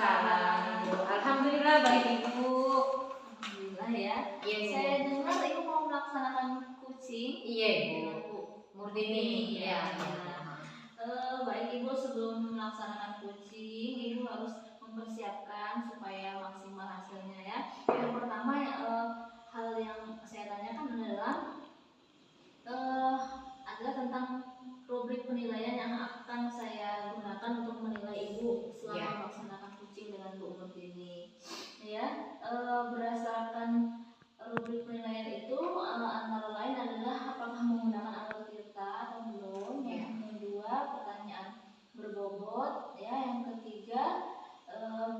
Waalaikumsalam. Alhamdulillah baik Ibu. Alhamdulillah ya. Iya, Saya dengar Ibu mau melaksanakan kucing. Iya Ibu. Murtini. Ya. Ya. Baik Ibu, sebelum melaksanakan kucing, Ibu harus mempersiapkan supaya maksimal hasilnya ya. Yang pertama hal yang saya tanyakan adalah tentang rubrik penilaian yang akan saya gunakan untuk menilai Ibu selama melaksanakan kucing dengan Bu Murtini. Ya, berdasarkan rubrik penilaian itu antara lain adalah apakah menggunakan alat tirta atau belum. Yang kedua, pertanyaan berbobot. Ya, yang ketiga,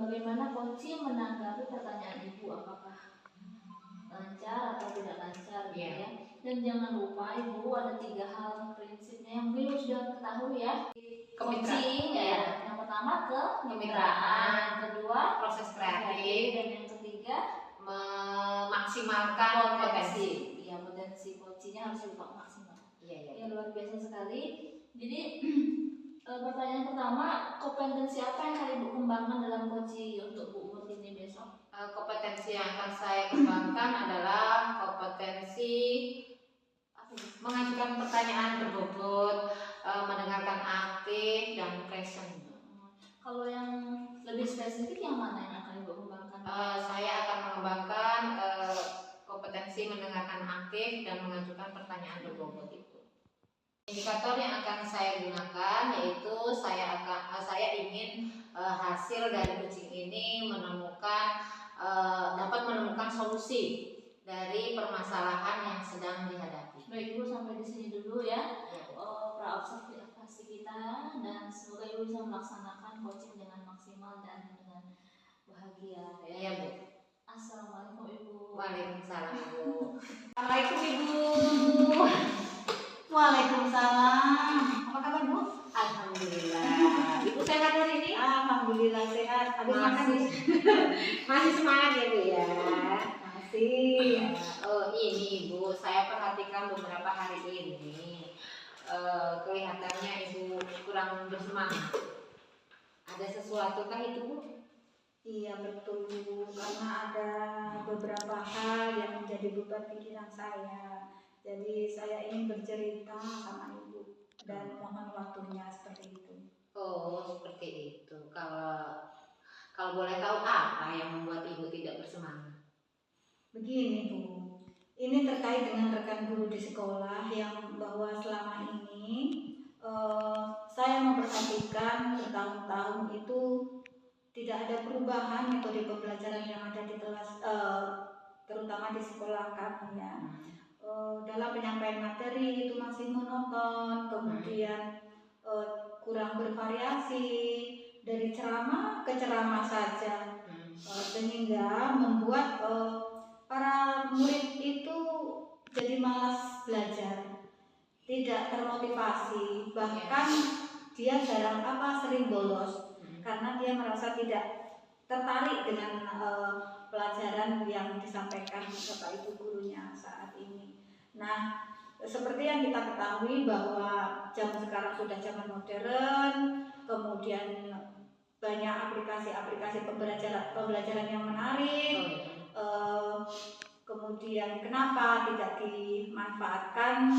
bagaimana kucing menanggapi pertanyaan Ibu, apakah lancar atau tidak lancar, gitu ya. Dan jangan lupa Ibu, ada 3 hal prinsipnya yang Ibu sudah ketahui ya. Kucing ya. Yang pertama kemitraan, yang kedua Proses kreatif, dan yang ketiga memaksimalkan potensi. Iya, potensi kucingnya harus dibuka maksimal. Iya. Ya, luar biasa sekali. Jadi pertanyaan pertama, kompetensi apa yang akan Ibu kembangkan dalam kucing untuk Bu Murtini besok? Kompetensi yang akan saya kembangkan adalah kompetensi mengajukan pertanyaan berbobot, mendengarkan aktif dan present. Kalau yang lebih spesifik yang mana yang akan Ibu kembangkan? Saya akan mengembangkan kompetensi mendengarkan aktif dan mengajukan pertanyaan berbobot itu. Indikator yang akan saya gunakan yaitu saya ingin hasil dari kucing ini dapat menemukan solusi dari permasalahan yang sedang dihadapi. Baik Ibu, sampai di sini dulu ya. Pra-observasi kita, dan semoga Ibu bisa melaksanakan coaching dengan maksimal dan dengan bahagia ya. Iya Bu. Assalamualaikum Ibu. Waalaikumsalam Bu. Assalamualaikum Ibu. Waalaikumsalam. Apa kabar Bu? Alhamdulillah. Ibu sehat hari ini? Alhamdulillah sehat. Habis makan nih. Masih semangat ya Bu ya. Masih. Oh ini Ibu, saya perhatikan beberapa hari ini kelihatannya Ibu kurang bersemangat. Ada sesuatu kah itu Bu? Iya betul Bu, karena ada beberapa hal yang menjadi beban pikiran saya. Jadi saya ingin bercerita sama Ibu dan mohon waktunya seperti itu. Oh seperti itu. Kalau boleh tahu apa yang membuat Ibu tidak bersemangat? Begini Bu, ini terkait dengan rekan guru di sekolah yang bahwa selama ini saya memperhatikan bertahun-tahun itu tidak ada perubahan metode pembelajaran yang ada di kelas, terutama di sekolah kami ya. Dalam penyampaian materi itu masih monoton, kemudian kurang bervariasi dari ceramah ke ceramah saja, sehingga membuat para murid itu jadi malas belajar, tidak termotivasi, bahkan dia sering bolos karena dia merasa tidak tertarik dengan pelajaran yang disampaikan Bapak Ibu gurunya saat ini. Nah, seperti yang kita ketahui bahwa zaman sekarang sudah zaman modern, kemudian banyak aplikasi-aplikasi pembelajaran yang menarik. Kemudian kenapa tidak dimanfaatkan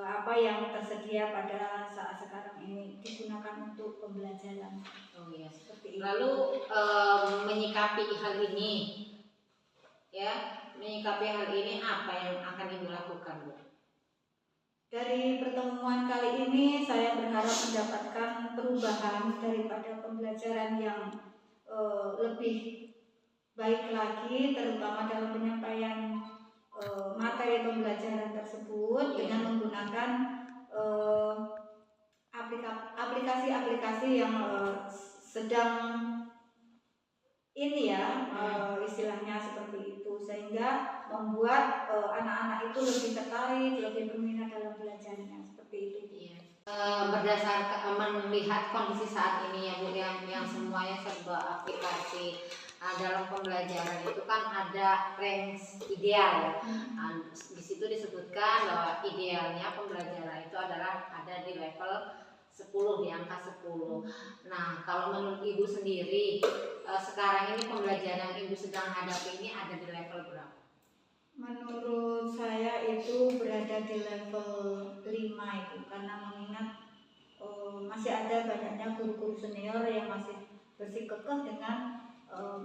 apa yang tersedia pada saat sekarang ini digunakan untuk pembelajaran. Oh iya. Seperti itu. Lalu menyikapi hal ini, apa yang akan Ibu lakukan Bu? Dari pertemuan kali ini saya berharap mendapatkan perubahan daripada pembelajaran yang lebih baik lagi, terutama dalam penyampaian materi pembelajaran tersebut dengan menggunakan aplikasi-aplikasi yang sedang ini ya, istilahnya seperti itu, sehingga membuat anak-anak itu lebih tertarik, lebih berminat dalam belajarnya, seperti itu. Iya. Berdasarkan melihat kondisi saat ini ya Bu, yang semuanya serba aplikasi. Dalam pembelajaran itu kan ada range ideal. Di situ disebutkan bahwa idealnya pembelajaran itu adalah ada di level 10, di angka 10. Nah, kalau menurut Ibu sendiri, sekarang ini pembelajaran yang Ibu sedang hadapi ini ada di level berapa? Menurut saya itu berada di level 5 itu, karena mengingat masih ada banyaknya guru-guru senior yang masih bersikukuh dengan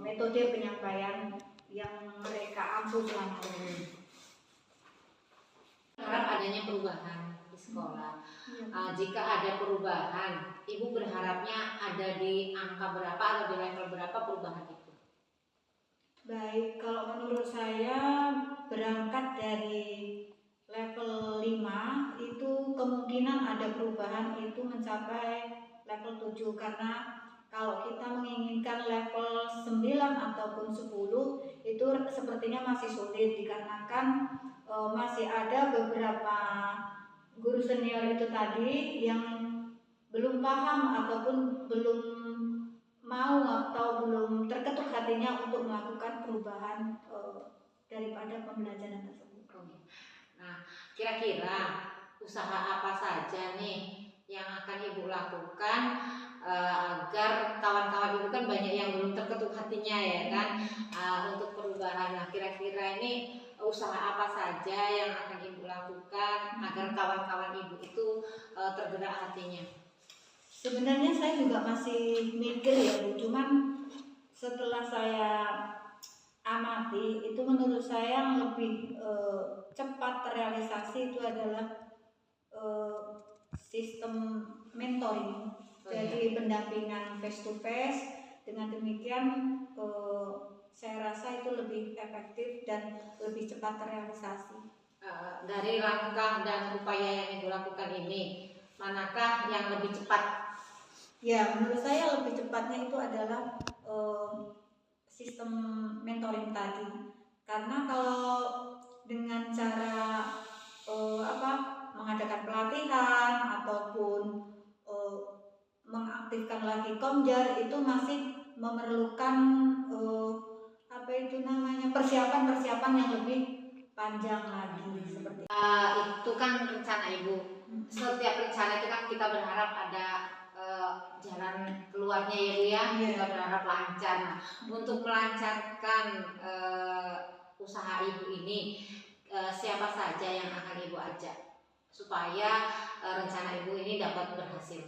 metode penyampaian yang mereka ampuh selama ini. Harap adanya perubahan di sekolah. Jika ada perubahan, Ibu berharapnya ada di angka berapa atau di level berapa perubahan itu? Baik, kalau menurut saya berangkat dari level 5 itu kemungkinan ada perubahan itu mencapai level 7, karena kalau kita menginginkan level 9 ataupun 10 itu sepertinya masih sulit, dikarenakan masih ada beberapa guru senior itu tadi yang belum paham ataupun belum mau atau belum terketuk hatinya untuk melakukan perubahan daripada pembelajaran tersebut. Nah, kira-kira usaha apa saja nih yang akan Ibu lakukan agar kawan-kawan Ibu kan banyak yang belum terketuk hatinya ya kan, untuk perubahan. Nah, kira-kira ini usaha apa saja yang akan Ibu lakukan agar kawan-kawan Ibu itu tergerak hatinya? Sebenarnya saya juga masih mikir ya Bu, cuman setelah saya amati itu menurut saya yang lebih cepat terrealisasi itu adalah sistem mentoring. Jadi pendampingan face to face. Dengan demikian saya rasa itu lebih efektif dan lebih cepat terrealisasi. Dari langkah dan upaya yang Ibu lakukan ini, manakah yang lebih cepat? Ya, menurut saya lebih cepatnya itu adalah sistem mentoring tadi. Karena kalau dengan cara mengadakan pelatihan ataupun mengaktifkan lagi Komjar itu masih memerlukan persiapan yang lebih panjang lagi seperti itu kan rencana Ibu. Setiap rencana itu kan kita berharap ada jalan keluarnya ya Bu ya. Kita berharap lancar. Nah, untuk melancarkan usaha Ibu ini, siapa saja yang akan Ibu ajak supaya rencana Ibu ini dapat berhasil?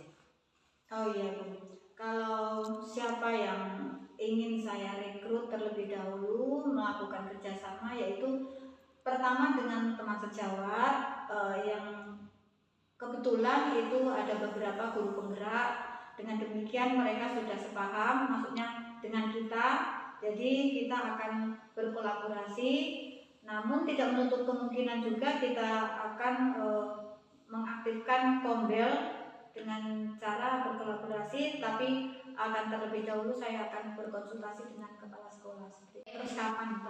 Oh iya Bu, kalau siapa yang ingin saya rekrut terlebih dahulu melakukan kerjasama, yaitu pertama dengan teman sejawat yang kebetulan itu ada beberapa guru penggerak. Dengan demikian mereka sudah sepaham maksudnya dengan kita, jadi kita akan berkolaborasi. Namun tidak menutup kemungkinan juga kita akan mengaktifkan Kombel dengan cara berkolaborasi, tapi akan terlebih dahulu saya akan berkonsultasi dengan kepala sekolah. Terus kapan?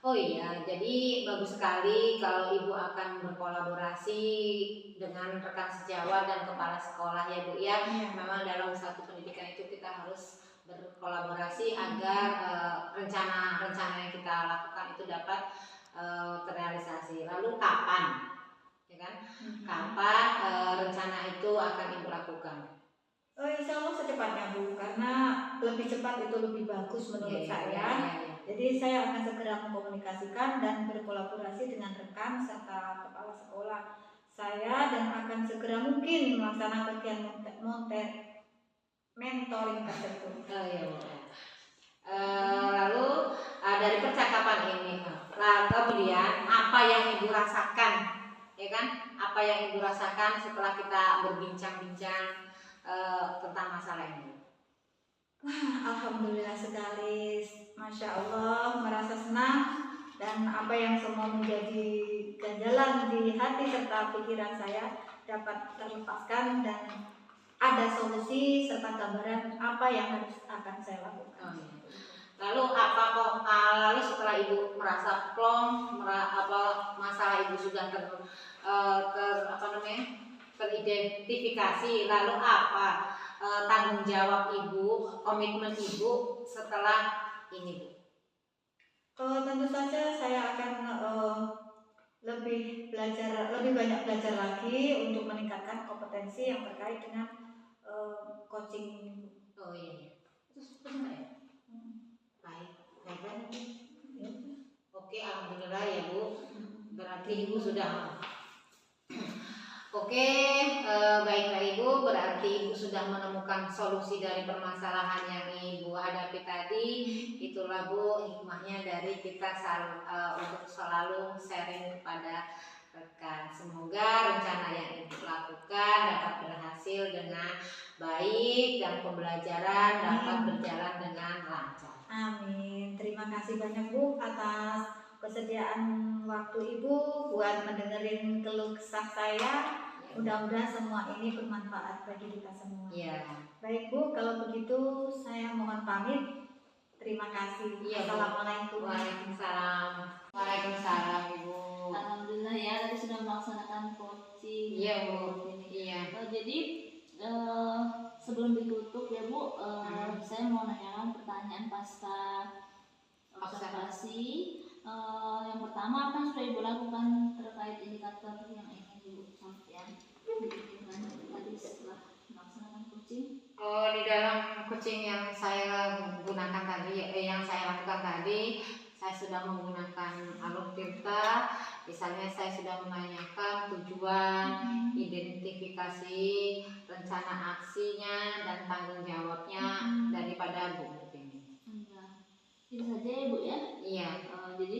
Oh iya, jadi bagus sekali kalau Ibu akan berkolaborasi dengan rekan sejawat dan kepala sekolah ya Bu ya. Memang dalam satu pendidikan itu kita harus berkolaborasi agar rencana-rencana yang kita lakukan itu dapat terrealisasi. Lalu kapan? Ya kan? Kapan rencana itu akan Ibu lakukan? Insya Allah secepatnya Bu, karena lebih cepat itu lebih bagus menurut saya. Jadi saya akan segera mengkomunikasikan dan berkolaborasi dengan rekan serta kepala sekolah saya dan akan segera mungkin melaksanakan kegiatan mentoring tersebut. Lalu dari percakapan ini, kemudian apa yang Ibu rasakan, ya kan? Apa yang Ibu rasakan setelah kita berbincang-bincang tentang masalah ini? Wah, alhamdulillah sekali, masya Allah, merasa senang dan apa yang semua menjadi ganjalan di hati serta pikiran saya dapat terlepaskan dan ada solusi serta gambaran apa yang harus akan saya lakukan. Lalu lalu setelah Ibu merasa plong, masalah Ibu sudah teridentifikasi, lalu apa tanggung jawab Ibu, komitmen Ibu setelah ini Bu? Tentu saja saya akan lebih banyak belajar lagi untuk meningkatkan kompetensi yang terkait dengan coaching ini, Bu. Oh iya. Terus benar ya? Baik, baik banget. Ya. Oke, alhamdulillah ya Bu. Berarti Ibu sudah. Oke, baiklah Ibu. Berarti Ibu sudah menemukan solusi dari permasalahan yang Ibu hadapi tadi. Itulah Bu hikmahnya dari kita untuk selalu sharing kepada rekan. Semoga rencana yang Ibu lakukan dapat berhasil dengan baik dan pembelajaran dapat berjalan dengan lancar. Amin. Terima kasih banyak Bu atas kesediaan waktu Ibu buat mendengarin keluh kesah saya. Mudah-mudahan semua ini bermanfaat bagi kita semua. Iya. Baik Bu, kalau begitu saya mohon pamit. Terima kasih. Iya, Bu. Assalamualaikum. Waalaikumsalam. Waalaikumsalam Ibu. Alhamdulillah ya tadi sudah melaksanakan coaching. Iya Bu. Iya. Jadi sebelum ditutup ya Bu, saya mau nanya pertanyaan pasca observasi. Yang pertama, apa yang sudah Ibu lakukan terkait indikator yang ingin Ibu sampaikan tadi setelah melaksanakan coaching? Di dalam coaching yang saya gunakan tadi, yang saya lakukan tadi, saya sudah menggunakan alur tirta. Misalnya saya sudah menanyakan tujuan, identifikasi, rencana aksinya, dan tanggung jawabnya daripada Bu Murtini. Itu saja ya Bu ya? Iya. Jadi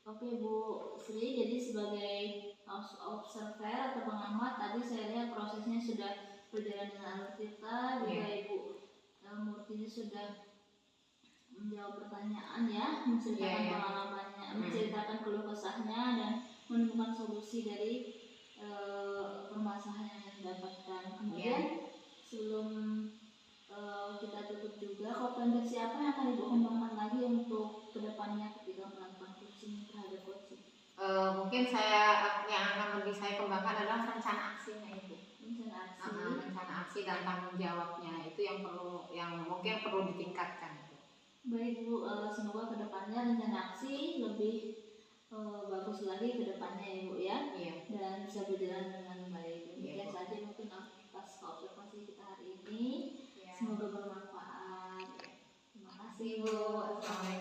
oke Bu Sri, jadi sebagai observer atau pengamat tadi saya lihat prosesnya sudah berjalan dengan alur tirta. Juga Ibu Murtini sudah menjawab pertanyaan ya, menceritakan pengalamannya, menceritakan keluh kesahnya dan menemukan solusi dari permasalahan yang didapatkan. Kemudian sebelum kita tutup juga, kompetensi apa yang akan Ibu kembangkan lagi untuk kedepannya ketika melakukan coaching terhadap coaching? Mungkin yang akan lebih saya kembangkan adalah rencana aksinya Ibu. Rencana aksi dan tanggung jawabnya itu yang mungkin perlu ditingkatkan. Baik Bu, semoga kedepannya rencana aksi lebih bagus lagi kedepannya ya Bu ya. Iya. Dan bisa berjalan dengan baik. Demikian saja mungkin atas observasi kita hari ini. Semoga bermanfaat. Terima kasih Bu. Assalamualaikum.